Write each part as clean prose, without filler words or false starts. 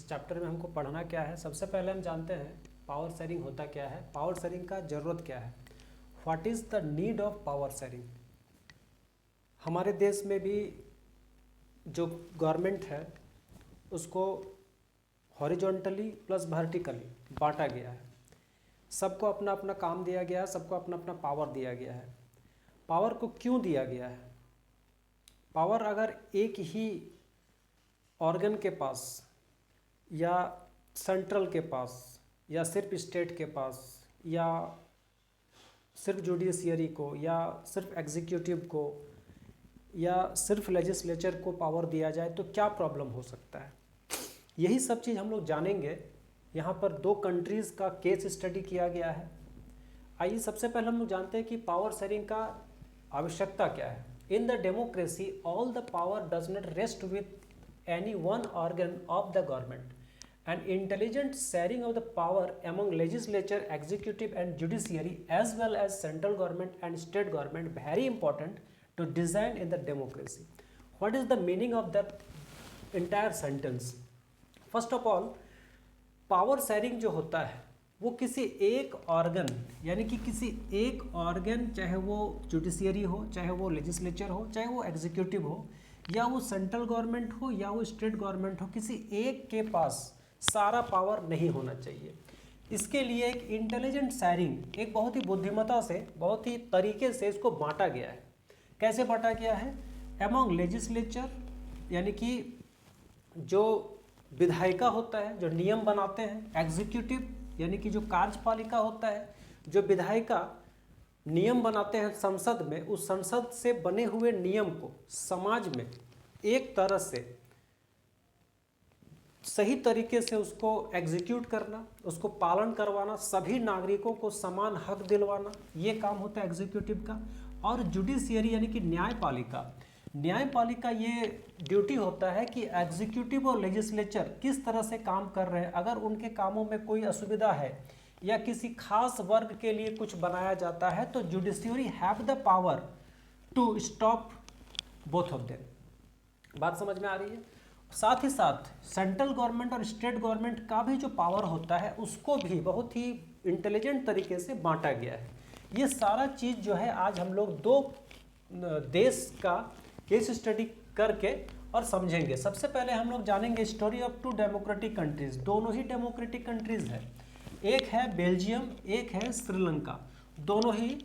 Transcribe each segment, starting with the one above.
इस चैप्टर में हमको पढ़ना क्या है। सबसे पहले हम जानते हैं पावर शेयरिंग होता क्या है, पावर शेयरिंग का ज़रूरत क्या है, what is the need of power sharing. हमारे देश में भी जो गवर्नमेंट है उसको हॉरिजॉन्टली प्लस वर्टिकली बांटा गया है। सबको अपना अपना काम दिया गया है, सबको अपना अपना पावर दिया गया है। पावर को क्यों दिया गया है? पावर अगर एक ही ऑर्गन के पास या सेंट्रल के पास या सिर्फ स्टेट के पास या सिर्फ जुडिशियरी को या सिर्फ एग्जीक्यूटिव को या सिर्फ लेजिस्लेचर को पावर दिया जाए तो क्या प्रॉब्लम हो सकता है, यही सब चीज़ हम लोग जानेंगे। यहाँ पर दो कंट्रीज़ का केस स्टडी किया गया है। आइए सबसे पहले हम लोग जानते हैं कि पावर शेयरिंग का आवश्यकता क्या है। In the democracy all the power does not rest with any one organ of the government and intelligent sharing of the power among legislature, executive and judiciary as well as central government and state government very important to design in the democracy. What is the meaning of that entire sentence? First of all, power sharing जो होता है वो किसी एक organ यानी कि किसी एक ऑर्गन, चाहे वो जुडिशियरी हो, चाहे वो लेजिस्लेचर हो, चाहे वो एग्जीक्यूटिव हो, या वो सेंट्रल गवर्नमेंट हो या वो स्टेट गवर्नमेंट हो, किसी एक के पास सारा पावर नहीं होना चाहिए। इसके लिए एक इंटेलिजेंट शेयरिंग, एक बहुत ही बुद्धिमत्ता से, बहुत ही तरीके से इसको बांटा गया है। कैसे बांटा गया है? एमॉन्ग लेजिस्लेचर यानी कि जो विधायिका होता है जो नियम बनाते हैं, एग्जीक्यूटिव यानी कि जो कार्यपालिका होता है, जो विधायिका नियम बनाते हैं संसद में, उस संसद से बने हुए नियम को समाज में एक तरह से सही तरीके से उसको एग्जीक्यूट करना, उसको पालन करवाना, सभी नागरिकों को समान हक दिलवाना, ये काम होता है एग्जीक्यूटिव का। और जुडिशियरी यानी कि न्यायपालिका, न्यायपालिका ये ड्यूटी होता है कि एग्जीक्यूटिव और लेजिस्लेचर किस तरह से काम कर रहे हैं, अगर उनके कामों में कोई असुविधा है या किसी खास वर्ग के लिए कुछ बनाया जाता है तो judiciary have the power to stop both of them. बात समझ में आ रही है? साथ ही साथ सेंट्रल गवर्नमेंट और स्टेट गवर्नमेंट का भी जो पावर होता है उसको भी बहुत ही इंटेलिजेंट तरीके से बांटा गया है। ये सारा चीज़ जो है आज हम लोग दो देश का केस स्टडी करके और समझेंगे। सबसे पहले हम लोग जानेंगे story of two democratic countries. दोनों ही डेमोक्रेटिक कंट्रीज है, एक है बेल्जियम, एक है श्रीलंका। दोनों ही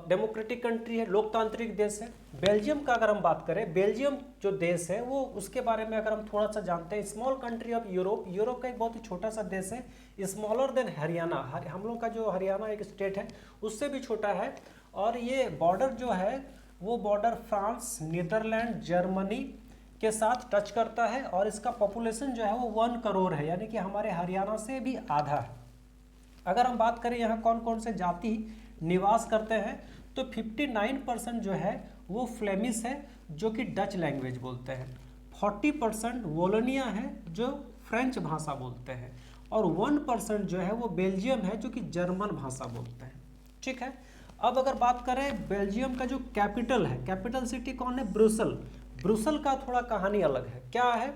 डेमोक्रेटिक कंट्री है, लोकतांत्रिक देश है। बेल्जियम का अगर हम बात करें, बेल्जियम जो देश है वो उसके बारे में अगर हम थोड़ा सा जानते हैं, small country of Europe, Europe का एक बहुत ही छोटा सा देश है, स्मॉलर देन हरियाणा। हम लोग का जो हरियाणा एक स्टेट है उससे भी छोटा है। और ये बॉर्डर जो है वो बॉर्डर फ्रांस, नीदरलैंड, जर्मनी के साथ टच करता है। और इसका पॉपुलेशन जो है वो 1 करोड़ है, यानी कि हमारे हरियाणा से भी आधा है। अगर हम बात करें यहाँ कौन कौन से जाति निवास करते हैं तो 59% जो है वो फ्लेमिश है जो कि डच लैंग्वेज बोलते हैं, 40% वोलोनिया है जो फ्रेंच भाषा बोलते हैं, और 1% जो है वो बेल्जियम है जो कि जर्मन भाषा बोलते हैं। ठीक है। अब अगर बात करें बेल्जियम का जो कैपिटल है, कैपिटल सिटी कौन है? ब्रुसल। ब्रुसल का थोड़ा कहानी अलग है। क्या है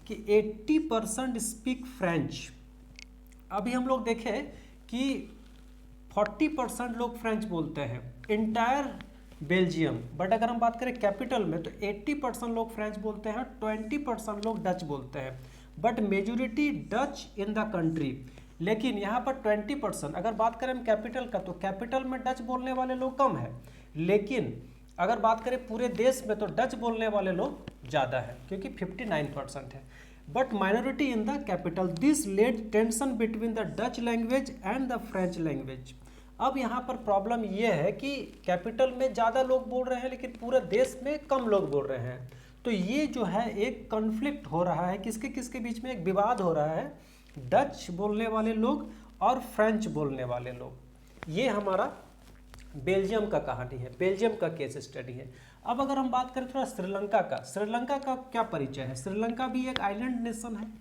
कि 80% स्पीक फ्रेंच। अभी हम लोग देखें कि 40% लोग फ्रेंच बोलते हैं इंटायर बेल्जियम, बट अगर हम बात करें कैपिटल में तो 80% लोग फ्रेंच बोलते हैं, 20% लोग डच बोलते हैं, but majority Dutch in the country. लेकिन यहाँ पर 20%, अगर बात करें हम कैपिटल का तो कैपिटल में डच बोलने वाले लोग कम है, लेकिन अगर बात करें पूरे देश में तो डच बोलने वाले लोग ज़्यादा है क्योंकि 59% है, but minority in the capital. This led tension between the Dutch language and the French language. अब यहाँ पर प्रॉब्लम ये है कि कैपिटल में ज़्यादा लोग बोल रहे हैं लेकिन पूरे देश में कम लोग बोल रहे हैं, तो ये जो है एक कॉन्फ्लिक्ट हो रहा है, किसके किसके बीच में एक विवाद हो रहा है, डच बोलने वाले लोग और फ्रेंच बोलने वाले लोग। ये हमारा बेल्जियम का कहानी है, बेल्जियम का केस स्टडी है। अब अगर हम बात करें थोड़ा श्रीलंका का, श्रीलंका का क्या परिचय है? श्रीलंका भी एक आइलैंड नेशन है,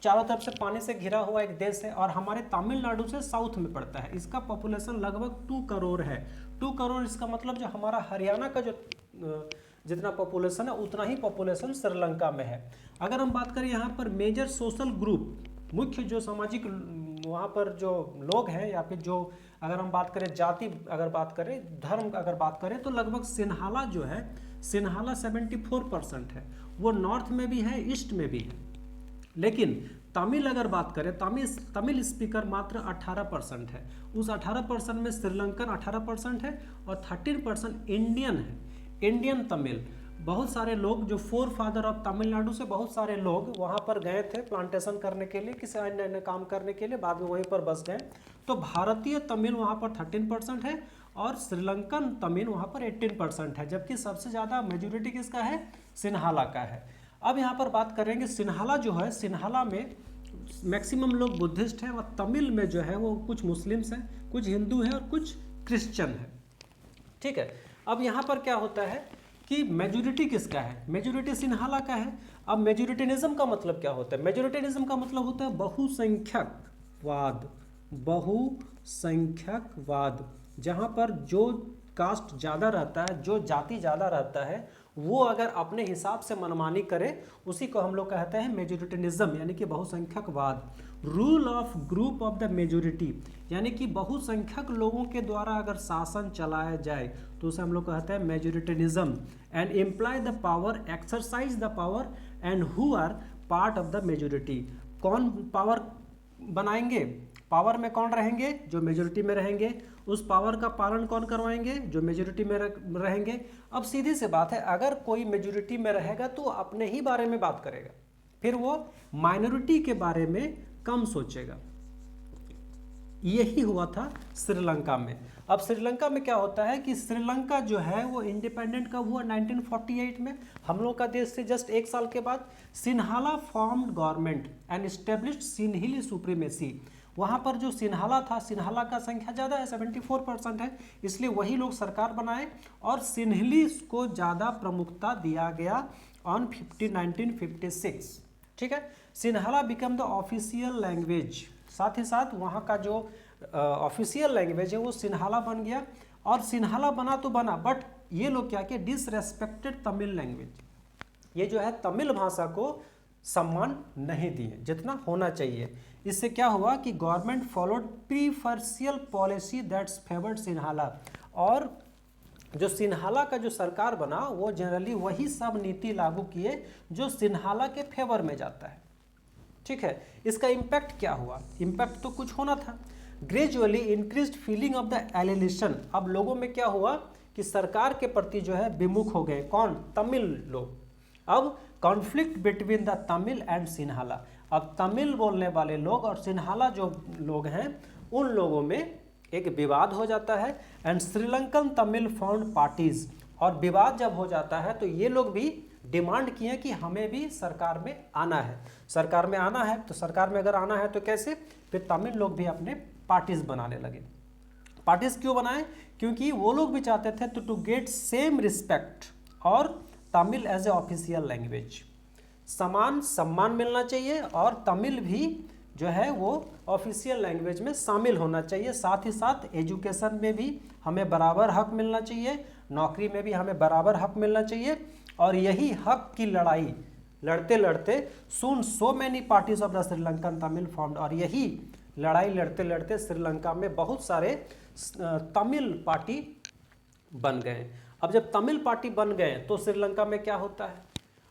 चारों तरफ से पानी से घिरा हुआ एक देश है और हमारे तमिलनाडु से साउथ में पड़ता है। इसका पॉपुलेशन लगभग 2 करोड़ है। 2 करोड़ इसका मतलब जो हमारा हरियाणा का जो जितना पॉपुलेशन है उतना ही पॉपुलेशन श्रीलंका में है। अगर हम बात करें यहाँ पर मेजर सोशल ग्रुप, मुख्य जो सामाजिक वहाँ पर जो लोग हैं, या फिर जो अगर हम बात करें जाति, अगर बात करें धर्म, अगर बात करें तो लगभग सिन्हाला जो है, सिन्हाला 74% है। वो नॉर्थ में भी है, ईस्ट में भी है। लेकिन तमिल अगर बात करें, तमिल स्पीकर मात्र 18% है। उस 18% में श्रीलंकन 18% है और 13% इंडियन है, इंडियन तमिल। बहुत सारे लोग जो फोर फादर ऑफ तमिलनाडु से बहुत सारे लोग वहाँ पर गए थे प्लांटेशन करने के लिए, किसी अन्य अन्य काम करने के लिए, बाद में वहीं पर बस गए। तो भारतीय तमिल वहाँ पर 13% है और श्रीलंकन तमिल वहाँ पर 18% है, जबकि सबसे ज़्यादा मेजोरिटी किसका है, सिन्हाला का है। अब यहाँ पर बात करेंगे सिन्हाला जो है, सिन्हाला में मैक्सिमम लोग बुद्धिस्ट हैं और तमिल में जो है वो कुछ मुस्लिम्स हैं, कुछ हिंदू हैं और कुछ क्रिश्चियन है। ठीक है, अब यहाँ पर क्या होता है कि मेजोरिटी किसका है, मेजोरिटी सिन्हाला का है। अब मेजोरिटेनिज्म का मतलब क्या होता है, मेजोरिटेनिज्म का मतलब होता है बहुसंख्यकवाद, बहुसंख्यकवाद, जहाँ पर जो कास्ट ज़्यादा रहता है, जो जाति ज़्यादा रहता है, वो अगर अपने हिसाब से मनमानी करे, उसी को हम लोग कहते हैं मेजोरिटेनिज्म, यानी कि बहुसंख्यकवाद। Rule of group of the majority, यानी कि बहुसंख्यक लोगों के द्वारा अगर शासन चलाया जाए तो उसे हम लोग कहते हैं majoritarianism. And imply the power, exercise the power and who are part of the majority. कौन पावर बनाएंगे, पावर में कौन रहेंगे, जो मेजोरिटी में रहेंगे। उस पावर का पालन कौन करवाएंगे, जो मेजोरिटी में रहेंगे। अब सीधी सी बात है, अगर कोई मेजोरिटी में रहेगा तो अपने ही बारे में बात करेगा, फिर वो माइनॉरिटी के बारे में कम सोचेगा। यही हुआ था श्रीलंका में। अब श्रीलंका में क्या होता है कि श्रीलंका जो है वो इंडिपेंडेंट कब हुआ, 1948 में, हम लोग का देश से जस्ट 1 साल के बाद। Sinhala formed government and established Sinhali supremacy. वहाँ पर जो सिन्हाला था, सिन्हाला का संख्या ज़्यादा है, 74% है, इसलिए वही लोग सरकार बनाए और सिन्हली को ज़्यादा प्रमुखता दिया गया ऑन 1956। ठीक है, Sinhala become the official language. साथ ही साथ वहाँ का जो ऑफिशियल लैंग्वेज है वो सिन्हाला बन गया। और सिन्हाला बना तो बना, बट ये लोग क्या किया, डिसरेस्पेक्टेड तमिल लैंग्वेज। ये जो है तमिल भाषा को सम्मान नहीं दिए जितना होना चाहिए। इससे क्या हुआ कि government followed preferential policy that's favoured Sinhala. और जो सिन्हाला का जो सरकार बना वो जनरली वही सब नीति लागू किए जो सिन्हाला के फेवर में जाता है। ठीक है, इसका इम्पैक्ट क्या हुआ, इम्पैक्ट तो कुछ होना था। Gradually increased feeling of the alienation. अब लोगों में क्या हुआ कि सरकार के प्रति जो है विमुख हो गए, कौन, तमिल लोग। अब conflict between the Tamil and Sinhala. अब तमिल बोलने वाले लोग और सिन्हाला जो लोग हैं उन लोगों में एक विवाद हो जाता है। And Sri Lankan Tamil found parties. और विवाद जब हो जाता है तो ये लोग भी डिमांड किए कि हमें भी सरकार में आना है। सरकार में आना है तो सरकार में अगर आना है तो कैसे, फिर तमिल लोग भी अपने पार्टीज बनाने लगे। पार्टीज क्यों बनाए, क्योंकि वो लोग भी चाहते थे टू गेट सेम रिस्पेक्ट और Tamil as a official language, समान सम्मान मिलना चाहिए और तमिल भी जो है वो ऑफिशियल लैंग्वेज में शामिल होना चाहिए। साथ ही साथ एजुकेशन में भी हमें बराबर हक मिलना चाहिए, नौकरी में भी हमें बराबर हक मिलना चाहिए। और यही हक की लड़ाई लड़ते लड़ते soon so many parties of the Sri Lankan Tamil formed. और यही लड़ाई लड़ते लड़ते श्रीलंका में बहुत सारे तमिल पार्टी बन गए। अब जब तमिल पार्टी बन गए तो श्रीलंका में क्या होता है,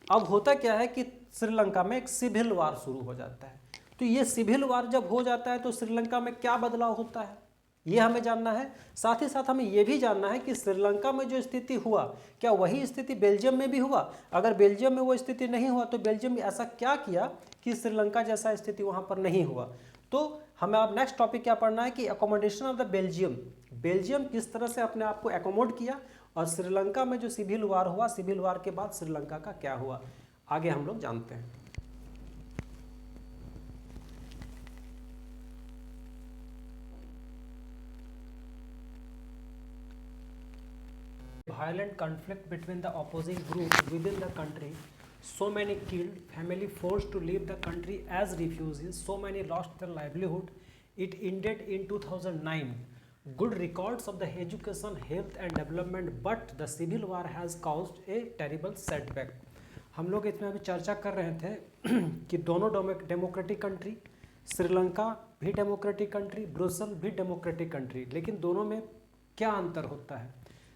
अब होता क्या है कि श्रीलंका में एक सिविल वार शुरू हो जाता है। तो ये सिविल वार जब हो जाता है तो श्रीलंका में क्या बदलाव होता है ये हमें जानना है। साथ ही साथ हमें ये भी जानना है कि श्रीलंका में जो स्थिति हुआ क्या वही स्थिति बेल्जियम में भी हुआ। अगर बेल्जियम में वो स्थिति नहीं हुआ तो बेल्जियम में ऐसा क्या किया कि श्रीलंका जैसा स्थिति वहाँ पर नहीं हुआ। तो हमें अब नेक्स्ट टॉपिक क्या पढ़ना है कि accommodation of the Belgium. Belgium किस तरह से अपने आप को एकोमोड किया और श्रीलंका में जो सिविल वार हुआ, सिविल वार के बाद श्रीलंका का क्या हुआ, आगे हम लोग जानते हैं। Violent conflict between the opposing groups within the country, so many killed, family forced to leave the country as refugees, so many lost their livelihood. It ended in 2009 good records of the education, health and development, but the civil war has caused a terrible setback. हम लोग इसमें अभी चर्चा कर रहे थे कि दोनों डेमोक्रेटिक कंट्री, श्रीलंका भी डेमोक्रेटिक कंट्री, ब्रुसेल भी डेमोक्रेटिक कंट्री, लेकिन दोनों में क्या अंतर होता है।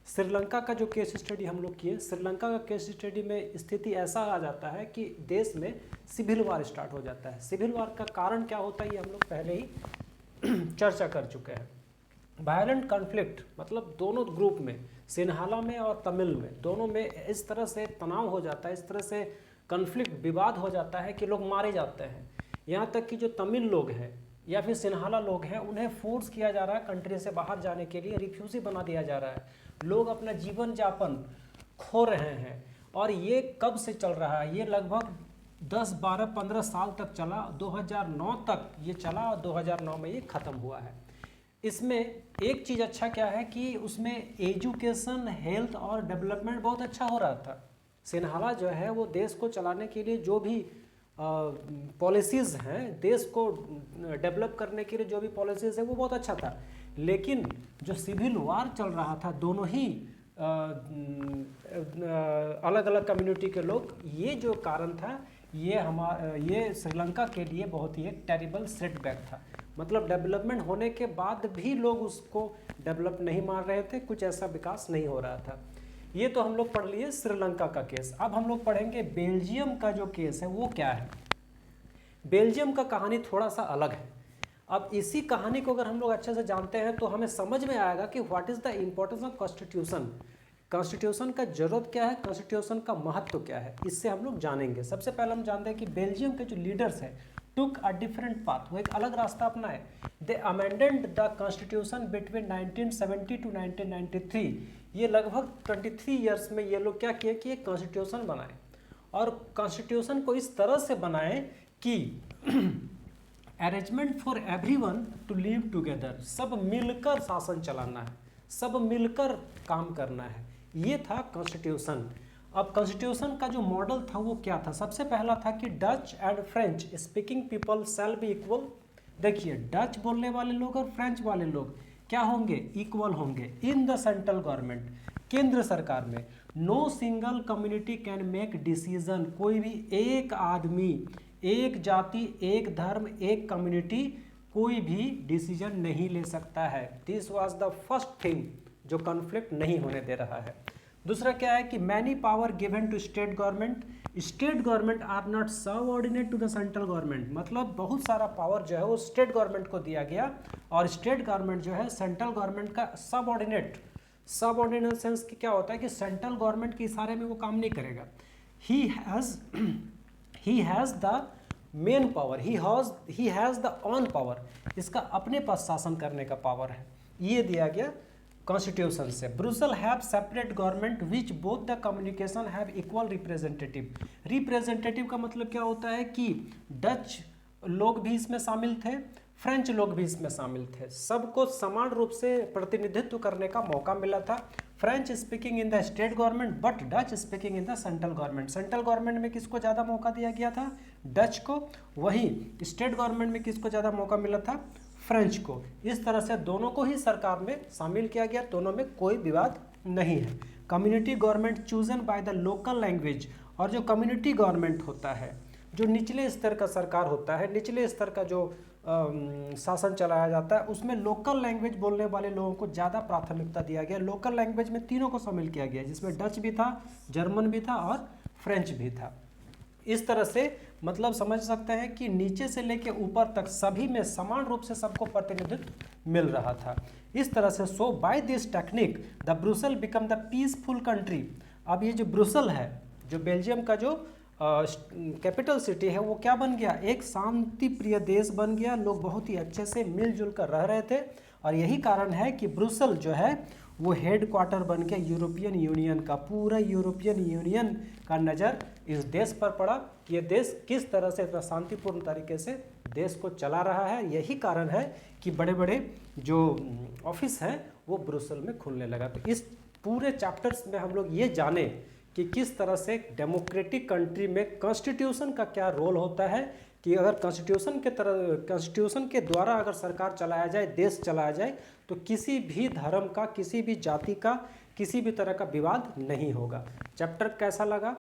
श्रीलंका का जो केस स्टडी हम लोग किए, श्रीलंका का केस स्टडी में स्थिति ऐसा आ जाता है कि देश में सिविल वार स्टार्ट हो जाता है। सिविल वार का कारण क्या होता है ये हम लोग पहले ही चर्चा कर चुके हैं। वायलेंट कॉन्फ्लिक्ट मतलब दोनों ग्रुप में, सिन्हाला में और तमिल में, दोनों में इस तरह से तनाव हो जाता है, इस तरह से कॉन्फ्लिक्ट विवाद हो जाता है कि लोग मारे जाते हैं। यहाँ तक कि जो तमिल लोग हैं या फिर सिन्हाला लोग हैं, उन्हें फोर्स किया जा रहा है कंट्री से बाहर जाने के लिए, रिफ्यूजी बना दिया जा रहा है। लोग अपना जीवन यापन खो रहे हैं। और ये कब से चल रहा है? ये लगभग 10, 12, 15 साल तक चला। 2009 तक ये चला और 2009 में ये ख़त्म हुआ है। इसमें एक चीज़ अच्छा क्या है कि उसमें एजुकेशन, हेल्थ और डेवलपमेंट बहुत अच्छा हो रहा था। सिन्हाला जो है वो देश को चलाने के लिए जो भी पॉलिसीज़ हैं, देश को डेवलप करने के लिए जो भी पॉलिसीज़ है वो बहुत अच्छा था। लेकिन जो सिविल वार चल रहा था, दोनों ही अलग अलग कम्युनिटी के लोग, ये जो कारण था ये श्रीलंका के लिए बहुत ही एक टेरिबल सेटबैक था। मतलब डेवलपमेंट होने के बाद भी लोग उसको डेवलप नहीं मान रहे थे, कुछ ऐसा विकास नहीं हो रहा था। ये तो हम लोग पढ़ लिए श्रीलंका का केस। अब हम लोग पढ़ेंगे बेल्जियम का जो केस है वो क्या है। बेल्जियम का कहानी थोड़ा सा अलग है। अब इसी कहानी को अगर हम लोग अच्छे से जानते हैं तो हमें समझ में आएगा कि what is the importance of constitution. Constitution का जरूरत क्या है, कॉन्स्टिट्यूशन का महत्व क्या है, इससे हम लोग जानेंगे। सबसे पहले हम जानते हैं कि बेल्जियम के जो लीडर्स हैं टुक अ डिफरेंट पाथ, वो एक अलग रास्ता अपनाए। They amended the constitution between 1970 to 1993। ये लगभग 23 ईयर्स में ये लोग क्या किए कि एक कॉन्स्टिट्यूशन बनाए, और कॉन्स्टिट्यूशन को इस तरह से बनाए कि arrangement for everyone to live together, सब मिलकर शासन चलाना है, सब मिलकर काम करना है, ये था कॉन्स्टिट्यूशन। अब कॉन्स्टिट्यूशन का जो मॉडल था वो क्या था? सबसे पहला था कि Dutch and French speaking people shall be equal. देखिए, डच बोलने वाले लोग और फ्रेंच वाले लोग क्या होंगे? इक्वल होंगे इन द सेंट्रल गवर्नमेंट, केंद्र सरकार में। No single community can make decision, कोई भी एक आदमी, एक जाति, एक धर्म, एक कम्युनिटी कोई भी डिसीजन नहीं ले सकता है। This was the first thing जो कॉन्फ्लिक्ट नहीं होने दे रहा है। दूसरा क्या है कि many power given to state government, state government are not subordinate to the central government. मतलब बहुत सारा पावर जो है वो स्टेट गवर्नमेंट को दिया गया, और स्टेट गवर्नमेंट जो है सेंट्रल गवर्नमेंट का सबऑर्डिनेट सेंस की क्या होता है कि सेंट्रल गवर्नमेंट के इशारे में वो काम नहीं करेगा। He has the main power, he has the on power, इसका अपने पास शासन करने का पावर है, ये दिया गया कॉन्स्टिट्यूशन से। Brussels have separate government which both the communication have equal representative. Representative का मतलब क्या होता है कि डच लोग भी इसमें शामिल थे, फ्रेंच लोग भी इसमें शामिल थे, सबको समान रूप से प्रतिनिधित्व करने का मौका मिला था। French speaking in the state government but Dutch speaking in the central government. Central government में किसको ज़्यादा मौका दिया गया था? डच को। वहीं स्टेट गवर्नमेंट में किसको ज़्यादा मौका मिला था? फ्रेंच को। इस तरह से दोनों को ही सरकार में शामिल किया गया, दोनों में कोई विवाद नहीं है। Community government chosen by the local language, और जो कम्युनिटी गवर्नमेंट होता है, जो निचले स्तर का सरकार होता है, निचले स्तर का जो शासन चलाया जाता है, उसमें लोकल लैंग्वेज बोलने वाले लोगों को ज़्यादा प्राथमिकता दिया गया। लोकल लैंग्वेज में तीनों को शामिल किया गया, जिसमें डच भी था, जर्मन भी था और फ्रेंच भी था। इस तरह से मतलब समझ सकते हैं कि नीचे से लेके ऊपर तक सभी में समान रूप से सबको प्रतिनिधित्व मिल रहा था। इस तरह से so by this technique the Brussels become the peaceful country. अब ये जो ब्रुसेल है, जो बेल्जियम का जो कैपिटल सिटी है, वो क्या बन गया? एक शांति प्रिय देश बन गया। लोग बहुत ही अच्छे से मिलजुल कर रह रहे थे, और यही कारण है कि ब्रुसेल जो है वो हेड क्वार्टर बन के यूरोपियन यूनियन का, पूरा यूरोपियन यूनियन का नज़र इस देश पर पड़ा। ये देश किस तरह से इतना शांतिपूर्ण तरीके से देश को चला रहा है। यही कारण है कि बड़े बड़े जो ऑफिस हैं वो ब्रुसेल में खुलने लगा। तो इस पूरे चैप्टर्स में हम लोग ये जाने कि किस तरह से डेमोक्रेटिक कंट्री में कॉन्स्टिट्यूशन का क्या रोल होता है, कि अगर कॉन्स्टिट्यूशन के द्वारा अगर सरकार चलाया जाए, देश चलाया जाए, तो किसी भी धर्म का, किसी भी जाति का, किसी भी तरह का विवाद नहीं होगा। चैप्टर कैसा लगा?